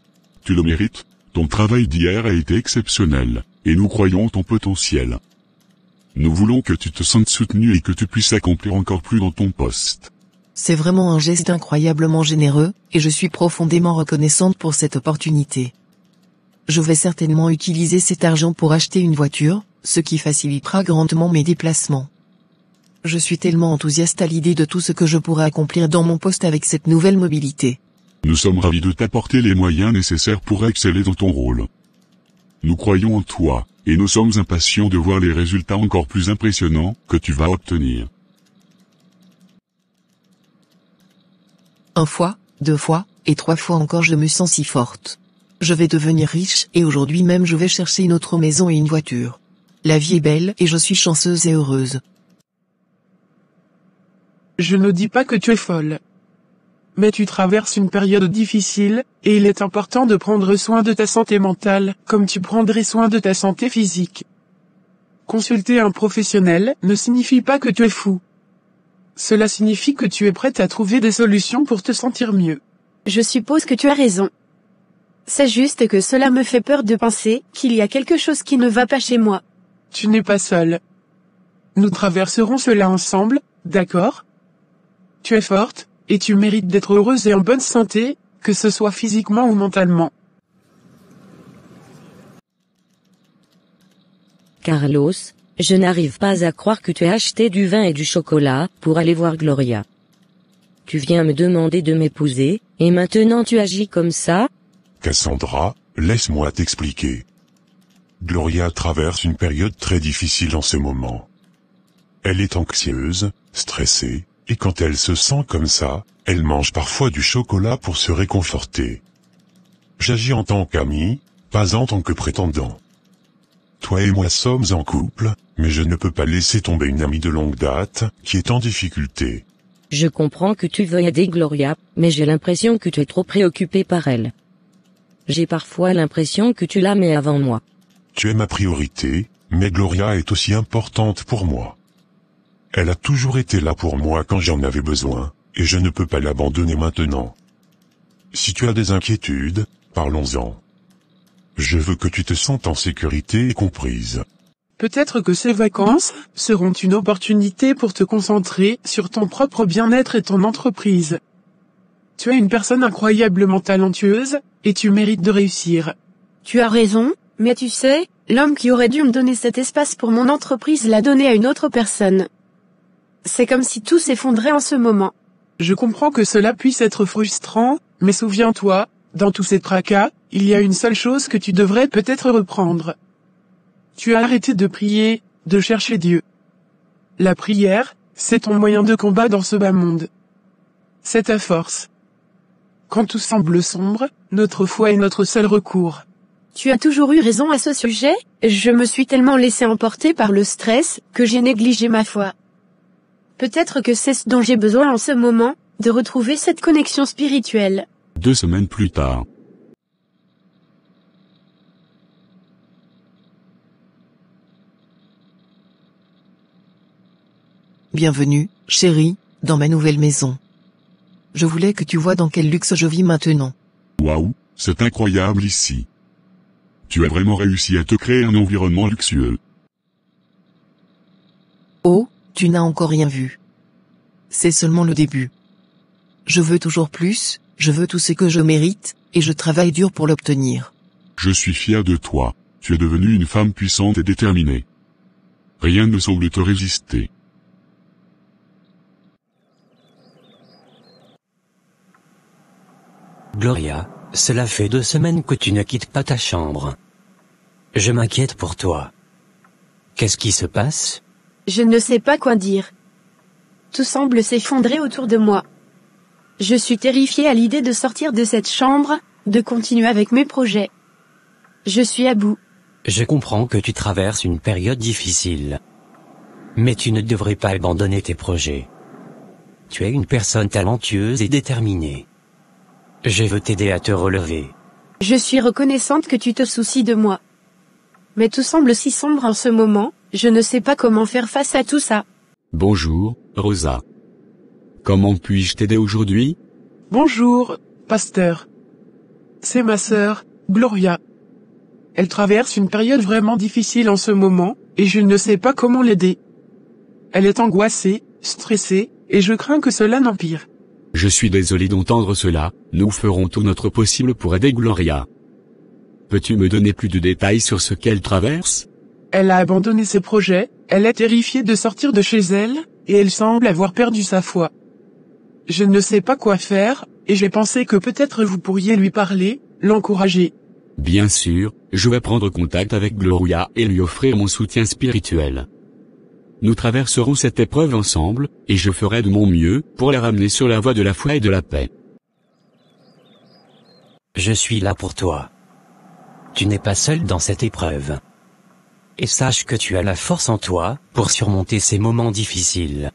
Tu le mérites, ton travail d'hier a été exceptionnel, et nous croyons en ton potentiel. Nous voulons que tu te sentes soutenu et que tu puisses accomplir encore plus dans ton poste. C'est vraiment un geste incroyablement généreux, et je suis profondément reconnaissante pour cette opportunité. Je vais certainement utiliser cet argent pour acheter une voiture, ce qui facilitera grandement mes déplacements. Je suis tellement enthousiaste à l'idée de tout ce que je pourrai accomplir dans mon poste avec cette nouvelle mobilité. Nous sommes ravis de t'apporter les moyens nécessaires pour exceller dans ton rôle. Nous croyons en toi, et nous sommes impatients de voir les résultats encore plus impressionnants que tu vas obtenir. Une fois, 2 fois, et 3 fois encore je me sens si forte. Je vais devenir riche et aujourd'hui même je vais chercher une autre maison et une voiture. La vie est belle et je suis chanceuse et heureuse. Je ne dis pas que tu es folle. mais tu traverses une période difficile, et il est important de prendre soin de ta santé mentale, comme tu prendrais soin de ta santé physique. Consulter un professionnel ne signifie pas que tu es fou. Cela signifie que tu es prête à trouver des solutions pour te sentir mieux. Je suppose que tu as raison. C'est juste que cela me fait peur de penser qu'il y a quelque chose qui ne va pas chez moi. Tu n'es pas seule. Nous traverserons cela ensemble, d'accord? Tu es forte, et tu mérites d'être heureuse et en bonne santé, que ce soit physiquement ou mentalement. Carlos, je n'arrive pas à croire que tu aies acheté du vin et du chocolat pour aller voir Gloria. Tu viens me demander de m'épouser, et maintenant tu agis comme ça? Cassandra, laisse-moi t'expliquer. Gloria traverse une période très difficile en ce moment. Elle est anxieuse, stressée, et quand elle se sent comme ça, elle mange parfois du chocolat pour se réconforter. J'agis en tant qu'ami, pas en tant que prétendant. Toi et moi sommes en couple, mais je ne peux pas laisser tomber une amie de longue date, qui est en difficulté. Je comprends que tu veuilles aider Gloria, mais j'ai l'impression que tu es trop préoccupé par elle. J'ai parfois l'impression que tu la mets avant moi. Tu es ma priorité, mais Gloria est aussi importante pour moi. Elle a toujours été là pour moi quand j'en avais besoin, et je ne peux pas l'abandonner maintenant. Si tu as des inquiétudes, parlons-en. Je veux que tu te sentes en sécurité et comprise. Peut-être que ces vacances seront une opportunité pour te concentrer sur ton propre bien-être et ton entreprise. Tu es une personne incroyablement talentueuse, et tu mérites de réussir. Tu as raison, mais tu sais, l'homme qui aurait dû me donner cet espace pour mon entreprise l'a donné à une autre personne. C'est comme si tout s'effondrait en ce moment. Je comprends que cela puisse être frustrant, mais souviens-toi, dans tous ces tracas, il y a une seule chose que tu devrais peut-être reprendre. Tu as arrêté de prier, de chercher Dieu. La prière, c'est ton moyen de combat dans ce bas monde. C'est ta force. Quand tout semble sombre, notre foi est notre seul recours. Tu as toujours eu raison à ce sujet, je me suis tellement laissé emporter par le stress, que j'ai négligé ma foi. Peut-être que c'est ce dont j'ai besoin en ce moment, de retrouver cette connexion spirituelle. 2 semaines plus tard. Bienvenue, chérie, dans ma nouvelle maison. Je voulais que tu vois dans quel luxe je vis maintenant. Waouh, c'est incroyable ici. Tu as vraiment réussi à te créer un environnement luxueux. Oh, tu n'as encore rien vu. C'est seulement le début. Je veux toujours plus, je veux tout ce que je mérite, et je travaille dur pour l'obtenir. Je suis fier de toi, tu es devenue une femme puissante et déterminée. Rien ne semble te résister. Gloria, cela fait 2 semaines que tu ne quittes pas ta chambre. Je m'inquiète pour toi. Qu'est-ce qui se passe? Je ne sais pas quoi dire. Tout semble s'effondrer autour de moi. Je suis terrifiée à l'idée de sortir de cette chambre, de continuer avec mes projets. Je suis à bout. Je comprends que tu traverses une période difficile. Mais tu ne devrais pas abandonner tes projets. Tu es une personne talentueuse et déterminée. Je veux t'aider à te relever. Je suis reconnaissante que tu te soucies de moi. Mais tout semble si sombre en ce moment, je ne sais pas comment faire face à tout ça. Bonjour, Rosa. Comment puis-je t'aider aujourd'hui? Bonjour, pasteur. C'est ma sœur, Gloria. Elle traverse une période vraiment difficile en ce moment, et je ne sais pas comment l'aider. Elle est angoissée, stressée, et je crains que cela n'empire. Je suis désolé d'entendre cela, nous ferons tout notre possible pour aider Gloria. Peux-tu me donner plus de détails sur ce qu'elle traverse? Elle a abandonné ses projets, elle est terrifiée de sortir de chez elle, et elle semble avoir perdu sa foi. Je ne sais pas quoi faire, et j'ai pensé que peut-être vous pourriez lui parler, l'encourager. Bien sûr, je vais prendre contact avec Gloria et lui offrir mon soutien spirituel. Nous traverserons cette épreuve ensemble, et je ferai de mon mieux pour la ramener sur la voie de la foi et de la paix. Je suis là pour toi. Tu n'es pas seul dans cette épreuve. Et sache que tu as la force en toi pour surmonter ces moments difficiles.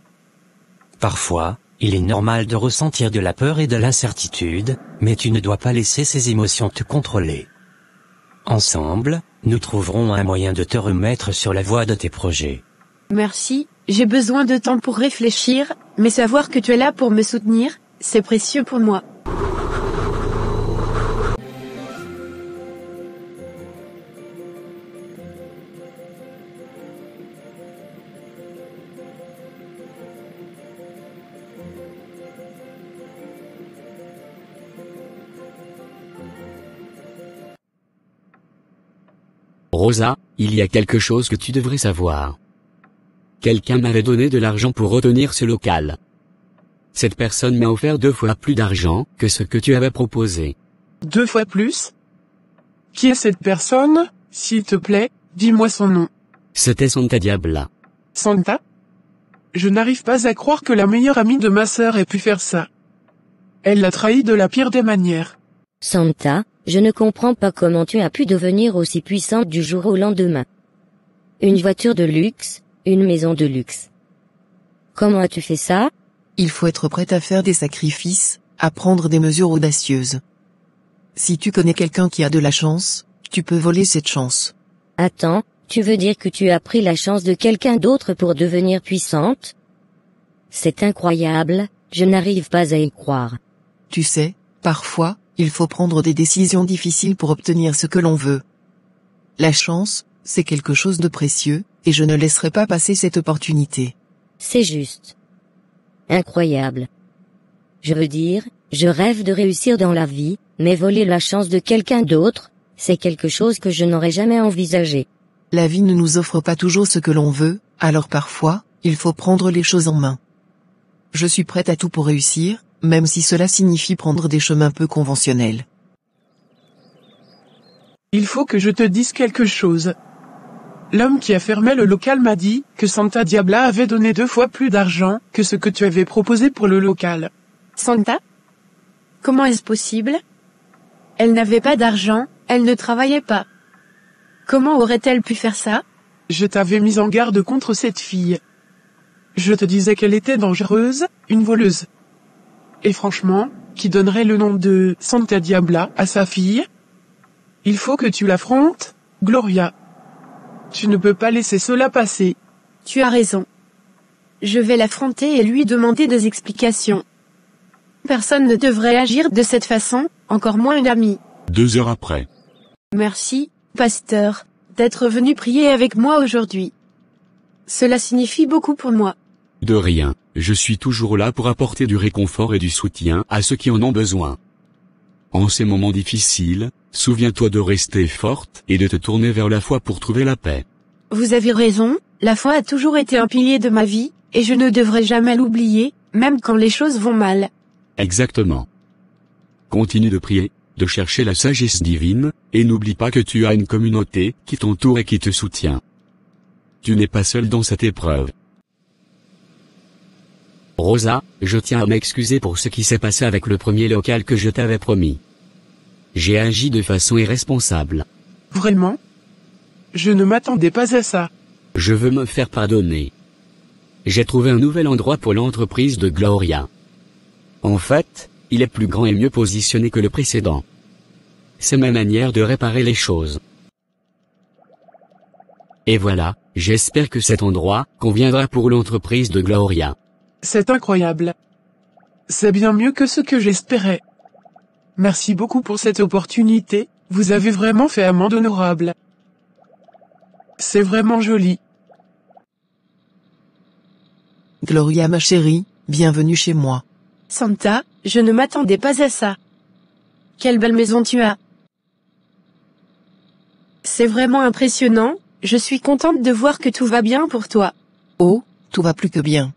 Parfois, Il est normal de ressentir de la peur et de l'incertitude, mais tu ne dois pas laisser ces émotions te contrôler. Ensemble, nous trouverons un moyen de te remettre sur la voie de tes projets. Merci, j'ai besoin de temps pour réfléchir, mais savoir que tu es là pour me soutenir, c'est précieux pour moi. Rosa, il y a quelque chose que tu devrais savoir. Quelqu'un m'avait donné de l'argent pour retenir ce local. Cette personne m'a offert 2 fois plus d'argent que ce que tu avais proposé. 2 fois plus? Qui est cette personne, s'il te plaît, dis-moi son nom. C'était Santa Diabla. Santa? Je n'arrive pas à croire que la meilleure amie de ma sœur ait pu faire ça. Elle l'a trahi de la pire des manières. Santa, je ne comprends pas comment tu as pu devenir aussi puissante du jour au lendemain. Une voiture de luxe, une maison de luxe. Comment as-tu fait ça? Il faut être prêt à faire des sacrifices, à prendre des mesures audacieuses. Si tu connais quelqu'un qui a de la chance, tu peux voler cette chance. Attends, tu veux dire que tu as pris la chance de quelqu'un d'autre pour devenir puissante? C'est incroyable, je n'arrive pas à y croire. Tu sais, parfois, il faut prendre des décisions difficiles pour obtenir ce que l'on veut. La chance, c'est quelque chose de précieux, et je ne laisserai pas passer cette opportunité. C'est juste. Incroyable. Je veux dire, je rêve de réussir dans la vie, mais voler la chance de quelqu'un d'autre, c'est quelque chose que je n'aurais jamais envisagé. La vie ne nous offre pas toujours ce que l'on veut, alors parfois, il faut prendre les choses en main. Je suis prête à tout pour réussir, même si cela signifie prendre des chemins peu conventionnels. Il faut que je te dise quelque chose. L'homme qui a fermé le local m'a dit que Santa Diabla avait donné 2 fois plus d'argent que ce que tu avais proposé pour le local. Santa? Comment est-ce possible? Elle n'avait pas d'argent, elle ne travaillait pas. Comment aurait-elle pu faire ça? Je t'avais mis en garde contre cette fille. Je te disais qu'elle était dangereuse, une voleuse. Et franchement, qui donnerait le nom de Santa Diabla à sa fille? Il faut que tu l'affrontes, Gloria. Tu ne peux pas laisser cela passer. Tu as raison. Je vais l'affronter et lui demander des explications. Personne ne devrait agir de cette façon, encore moins une amie. 2 heures après. Merci, pasteur, d'être venu prier avec moi aujourd'hui. Cela signifie beaucoup pour moi. De rien, je suis toujours là pour apporter du réconfort et du soutien à ceux qui en ont besoin. En ces moments difficiles, souviens-toi de rester forte et de te tourner vers la foi pour trouver la paix. Vous avez raison, la foi a toujours été un pilier de ma vie, et je ne devrais jamais l'oublier, même quand les choses vont mal. Exactement. Continue de prier, de chercher la sagesse divine, et n'oublie pas que tu as une communauté qui t'entoure et qui te soutient. Tu n'es pas seul dans cette épreuve. Rosa, je tiens à m'excuser pour ce qui s'est passé avec le premier local que je t'avais promis. J'ai agi de façon irresponsable. Vraiment? Je ne m'attendais pas à ça. Je veux me faire pardonner. J'ai trouvé un nouvel endroit pour l'entreprise de Gloria. En fait, il est plus grand et mieux positionné que le précédent. C'est ma manière de réparer les choses. Et voilà, j'espère que cet endroit conviendra pour l'entreprise de Gloria. C'est incroyable. C'est bien mieux que ce que j'espérais. Merci beaucoup pour cette opportunité, vous avez vraiment fait amende honorable. C'est vraiment joli. Gloria ma chérie, bienvenue chez moi. Santa, je ne m'attendais pas à ça. Quelle belle maison tu as. C'est vraiment impressionnant, je suis contente de voir que tout va bien pour toi. Oh, tout va plus que bien.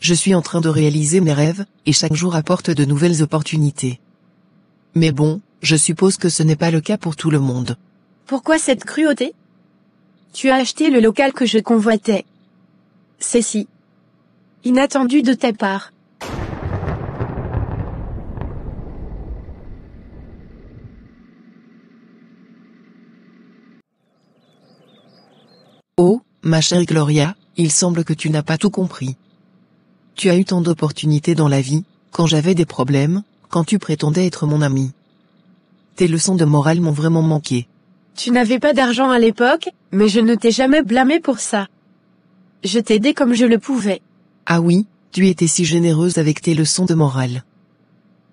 Je suis en train de réaliser mes rêves, et chaque jour apporte de nouvelles opportunités. Mais bon, je suppose que ce n'est pas le cas pour tout le monde. Pourquoi cette cruauté? Tu as acheté le local que je convoitais. C'est si inattendu de ta part. Oh, ma chère Gloria, il semble que tu n'as pas tout compris. Tu as eu tant d'opportunités dans la vie, quand j'avais des problèmes, quand tu prétendais être mon ami. Tes leçons de morale m'ont vraiment manqué. Tu n'avais pas d'argent à l'époque, mais je ne t'ai jamais blâmé pour ça. Je t'ai aidé comme je le pouvais. Ah oui, tu étais si généreuse avec tes leçons de morale.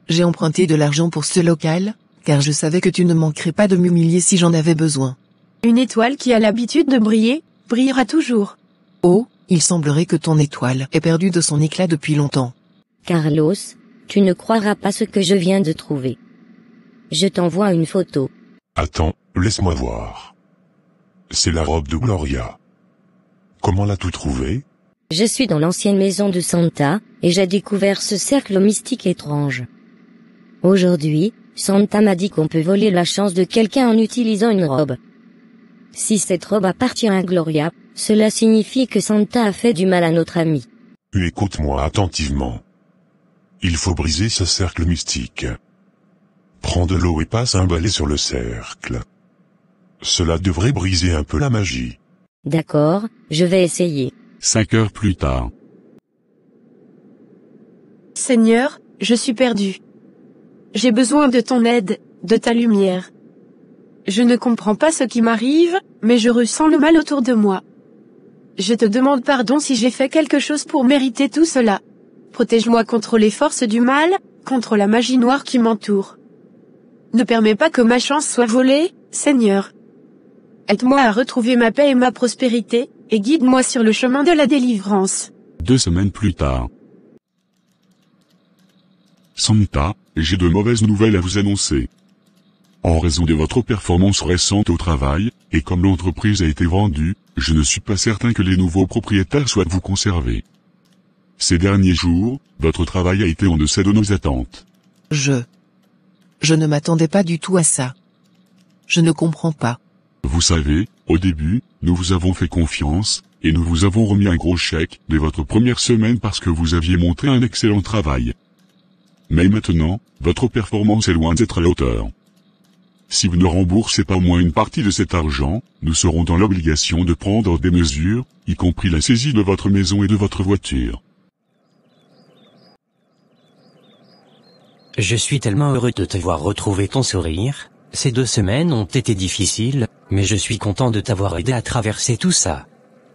J'ai emprunté de l'argent pour ce local, car je savais que tu ne manquerais pas de m'humilier si j'en avais besoin. Une étoile qui a l'habitude de briller, brillera toujours. Oh, il semblerait que ton étoile ait perdu de son éclat depuis longtemps. Carlos, tu ne croiras pas ce que je viens de trouver. Je t'envoie une photo. Attends, laisse-moi voir. C'est la robe de Gloria. Comment l'as-tu trouvée? Je suis dans l'ancienne maison de Santa, et j'ai découvert ce cercle mystique étrange. Aujourd'hui, Santa m'a dit qu'on peut voler la chance de quelqu'un en utilisant une robe. Si cette robe appartient à Gloria, cela signifie que Santa a fait du mal à notre ami. Écoute-moi attentivement. Il faut briser ce cercle mystique. Prends de l'eau et passe un balai sur le cercle. Cela devrait briser un peu la magie. D'accord, je vais essayer. 5 heures plus tard. Seigneur, je suis perdu. J'ai besoin de ton aide, de ta lumière. Je ne comprends pas ce qui m'arrive, mais je ressens le mal autour de moi. Je te demande pardon si j'ai fait quelque chose pour mériter tout cela. Protège-moi contre les forces du mal, contre la magie noire qui m'entoure. Ne permets pas que ma chance soit volée, Seigneur. Aide-moi à retrouver ma paix et ma prospérité, et guide-moi sur le chemin de la délivrance. 2 semaines plus tard. Santa, j'ai de mauvaises nouvelles à vous annoncer. En raison de votre performance récente au travail, et comme l'entreprise a été vendue, je ne suis pas certain que les nouveaux propriétaires souhaitent vous conserver. Ces derniers jours, votre travail a été en deçà de nos attentes. Je ne m'attendais pas du tout à ça. Je ne comprends pas. Vous savez, au début, nous vous avons fait confiance, et nous vous avons remis un gros chèque de votre première semaine parce que vous aviez montré un excellent travail. Mais maintenant, votre performance est loin d'être à la hauteur. Si vous ne remboursez pas au moins une partie de cet argent, nous serons dans l'obligation de prendre des mesures, y compris la saisie de votre maison et de votre voiture. Je suis tellement heureux de te voir retrouver ton sourire. Ces 2 semaines ont été difficiles, mais je suis content de t'avoir aidé à traverser tout ça.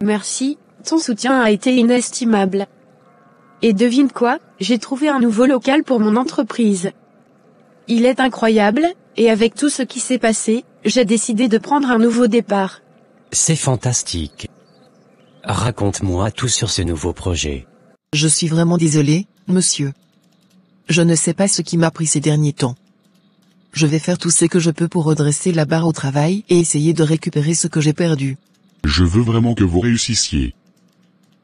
Merci, ton soutien a été inestimable. Et devine quoi, j'ai trouvé un nouveau local pour mon entreprise. Il est incroyable, et avec tout ce qui s'est passé, j'ai décidé de prendre un nouveau départ. C'est fantastique. Raconte-moi tout sur ce nouveau projet. Je suis vraiment désolé, monsieur. Je ne sais pas ce qui m'a pris ces derniers temps. Je vais faire tout ce que je peux pour redresser la barre au travail et essayer de récupérer ce que j'ai perdu. Je veux vraiment que vous réussissiez.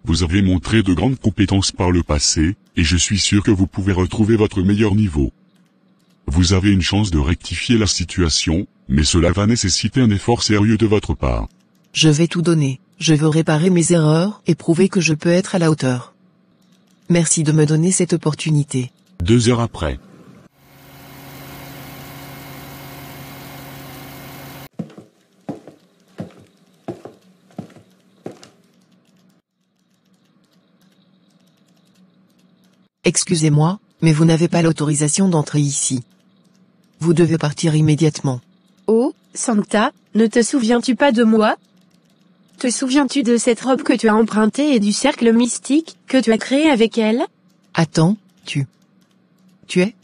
Vous avez montré de grandes compétences par le passé, et je suis sûr que vous pouvez retrouver votre meilleur niveau. Vous avez une chance de rectifier la situation, mais cela va nécessiter un effort sérieux de votre part. Je vais tout donner, je veux réparer mes erreurs et prouver que je peux être à la hauteur. Merci de me donner cette opportunité. 2 heures après. Excusez-moi, mais vous n'avez pas l'autorisation d'entrer ici. Vous devez partir immédiatement. Oh, Santa, ne te souviens-tu pas de moi? Te souviens-tu de cette robe que tu as empruntée et du cercle mystique que tu as créé avec elle? Attends, tu es?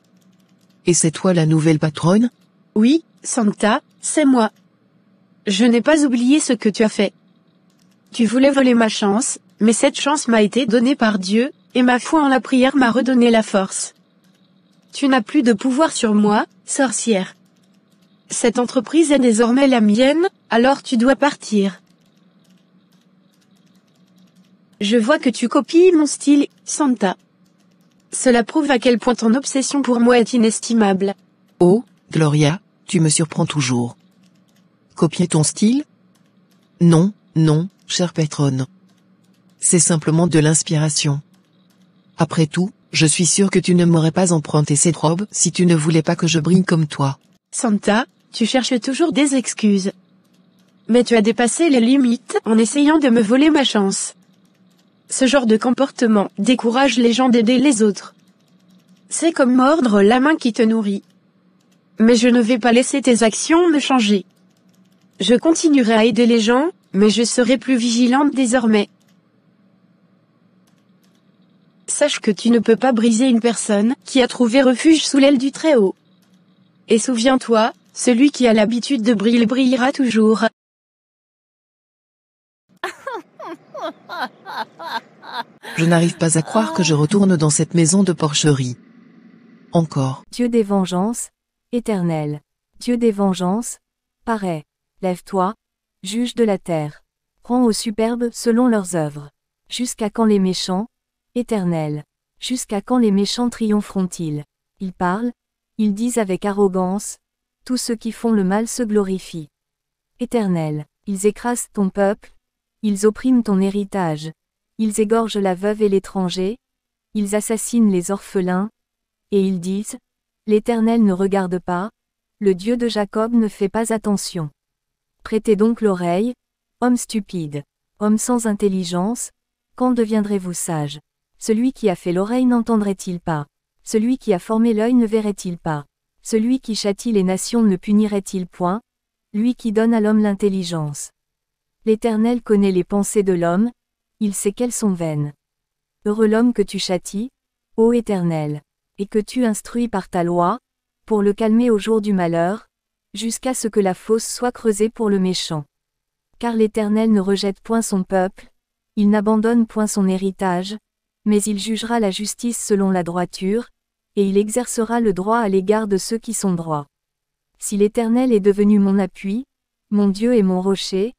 Et c'est toi la nouvelle patronne? Oui, Santa, c'est moi. Je n'ai pas oublié ce que tu as fait. Tu voulais voler ma chance, mais cette chance m'a été donnée par Dieu, et ma foi en la prière m'a redonné la force. Tu n'as plus de pouvoir sur moi, sorcière. Cette entreprise est désormais la mienne, alors tu dois partir. Je vois que tu copies mon style, Santa. Cela prouve à quel point ton obsession pour moi est inestimable. Oh, Gloria, tu me surprends toujours. Copier ton style? Non, chère patronne. C'est simplement de l'inspiration. Après tout, je suis sûr que tu ne m'aurais pas emprunté cette robe si tu ne voulais pas que je brille comme toi. Santa, tu cherches toujours des excuses. Mais tu as dépassé les limites en essayant de me voler ma chance. Ce genre de comportement décourage les gens d'aider les autres. C'est comme mordre la main qui te nourrit. Mais je ne vais pas laisser tes actions me changer. Je continuerai à aider les gens, mais je serai plus vigilante désormais. Sache que tu ne peux pas briser une personne qui a trouvé refuge sous l'aile du Très-Haut. Et souviens-toi, celui qui a l'habitude de briller brillera toujours. Je n'arrive pas à croire que je retourne dans cette maison de porcherie. Encore. Dieu des vengeances, éternel. Dieu des vengeances, parais. Lève-toi, juge de la terre. Rends aux superbes selon leurs œuvres. Jusqu'à quand les méchants, éternel? Jusqu'à quand les méchants triompheront-ils? Ils parlent, ils disent avec arrogance, tous ceux qui font le mal se glorifient. Éternel, ils écrasent ton peuple, ils oppriment ton héritage, ils égorgent la veuve et l'étranger, ils assassinent les orphelins, et ils disent, l'Éternel ne regarde pas, le Dieu de Jacob ne fait pas attention. Prêtez donc l'oreille, hommes stupides, hommes sans intelligence, quand deviendrez-vous sages? Celui qui a fait l'oreille n'entendrait-il pas? Celui qui a formé l'œil ne verrait-il pas? Celui qui châtie les nations ne punirait-il point? Lui qui donne à l'homme l'intelligence. L'Éternel connaît les pensées de l'homme, il sait qu'elles sont vaines. Heureux l'homme que tu châties, ô Éternel, et que tu instruis par ta loi, pour le calmer au jour du malheur, jusqu'à ce que la fosse soit creusée pour le méchant. Car l'Éternel ne rejette point son peuple, il n'abandonne point son héritage, mais il jugera la justice selon la droiture, et il exercera le droit à l'égard de ceux qui sont droits. Si l'Éternel est devenu mon appui, mon Dieu et mon rocher,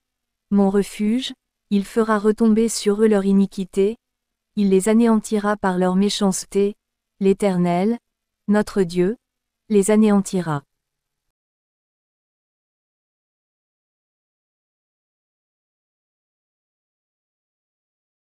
mon refuge, il fera retomber sur eux leur iniquité, il les anéantira par leur méchanceté, l'Éternel, notre Dieu, les anéantira.